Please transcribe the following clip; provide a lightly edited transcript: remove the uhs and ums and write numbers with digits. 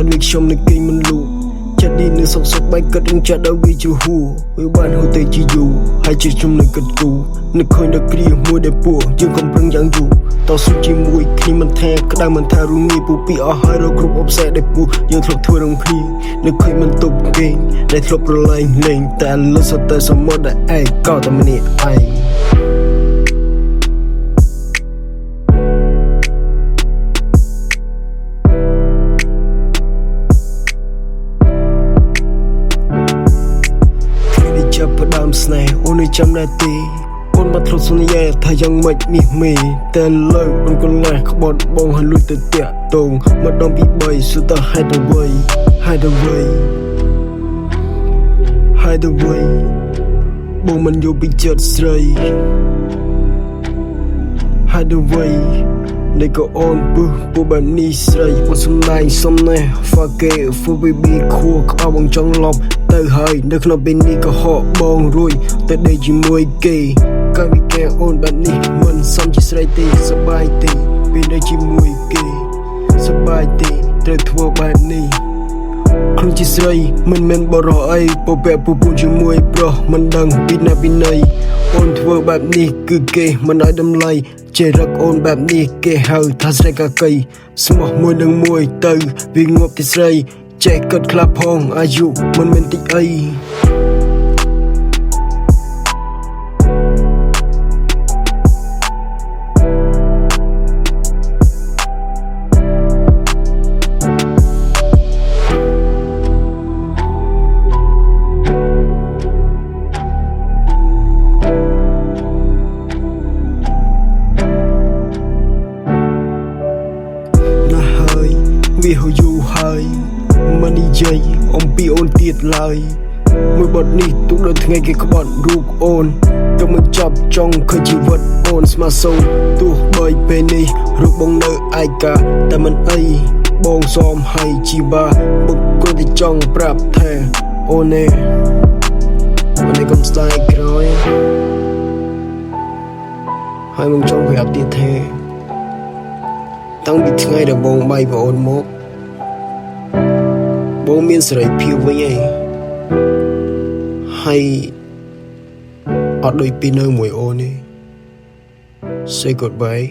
ថាដូចខ្ញុំនឹងគេមិនលូចិត្តនេះនឹងសុកសុកបែកគិតនឹងចិត្តដល់វាជាហួរវាបានហូរទៅជាយូរហើយជាខ្ញុំនឹងគិតគូនឹកឃើញដល់គ្រាមួយដែលពោះយើងកំប្រឹងយ៉ាងយូរតស៊ូជាមួយគ្នាមិនថាក្តៅមិនថារួមងារពូពីអស់ហើយរកគ្រប់អបសេដែលពូយើងធ្លាប់ធ្វើរងគ្នានឹកឃើញមិនទប់គេងដែលធ្លាប់ប្រឡែងលេងតែលើសតែសមុទ្រដែលឯងក៏តែម្នាក់ឯងចាប់ផ្ដើមស្នេហ៍អូននៅចាំដែរទេអូនបាត់ធ្លាប់សន្យាថាយ៉ាងម៉េចនេះមេតែលើអូនកន្លះក្បត់បងឲ្យលួចទៅតាក់តងម្ដងពី3សុទ្ធតែហេតុអ្វីបងមិនយកពីចិត្តស្រីហេតុអ្វីនៃក៏អូនពឹសពូបែបនេះស្រីអូនសំដែងសំណេះ fuck it for baby ខួរក្បាលបងចង់លប់ទៅហើយនៅក្នុងពេលនេះក៏ហកបងរួយទៅដេកជាមួយគេកាលពីកែអូនបែបនេះមិនសមជាស្រីទេសប្បាយទេពេលនៅជាមួយគេសប្បាយទេត្រូវធ្វើបែបនេះខ្លួនជាស្រីមិនមែនបរោះអីពពាក់ពពូនជាមួយប្រុសមិនដឹងពីណាពីណីអូនធ្វើបែបនេះគឺគេមិនឲ្យតម្លៃចេះរកអូនបែបនេះគេហៅថាស្រីកាកៃស្មោះមួយនឹងមួយទៅវាងាប់ទីស្រីចេះគិតខ្លាប់ផងអាយុមិនមែនតិចអីវាហូរយូរហើយមិននិយាយអំពីអូនទៀតឡើយមួយបទនេះទុកដល់ថ្ងៃគេក្បត់រូបអូនទៅមកចាប់ចង់ឃើញជីវិតអូនស្មាសូនទោះបីពេលនេះរូបបងនៅឯកាតែមិនអីបងសមឲ្យជីបាពុកគ្រាន់តែចង់ប្រាប់ថាអូនឯងកុំស្ដាយក្រោយហើយបងចង់ប្រាប់ទៀតថាតាំងពីថ្ងៃដែលបងបាយប្អូនមកបងមានសេរីភាពវិញឯងហើយអត់ដូចពីនៅមួយអូនទេ Say goodbye